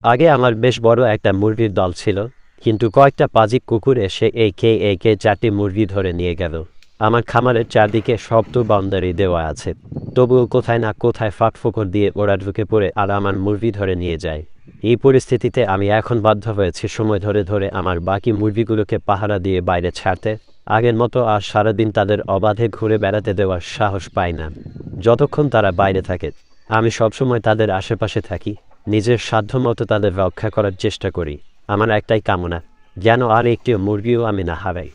আগে আমার বেশ বড় একটা মুরগির দল ছিল, কিন্তু কয়েকটা পাজি কুকুর এসে একে 4টি মুরগি ধরে নিয়ে গেল। আমার খামারের চারদিকে শক্ত বাউন্ডারি দেওয়া আছে, তবুও কোথায় না কোথায় ফাঁকফোকর দিয়ে ওরা ঢুকে পড়ে আর আমার মুরগি ধরে নিয়ে যায়। এই পরিস্থিতিতে আমি এখন বাধ্য হয়েছি সময় ধরে ধরে আমার বাকি মুরগিগুলোকে পাহারা দিয়ে বাইরে ছাড়তে। আগের মতো আর সারাদিন তাদের অবাধে ঘুরে বেড়াতে দেওয়ার সাহস পাই না। যতক্ষণ তারা বাইরে থাকে আমি সবসময় তাদের আশেপাশে থাকি, নিজের সাধ্যমতো তাদের রক্ষা করার চেষ্টা করি। আমার একটাই কামনা, যেন আর একটিও মুরগিও আমি না হারাই।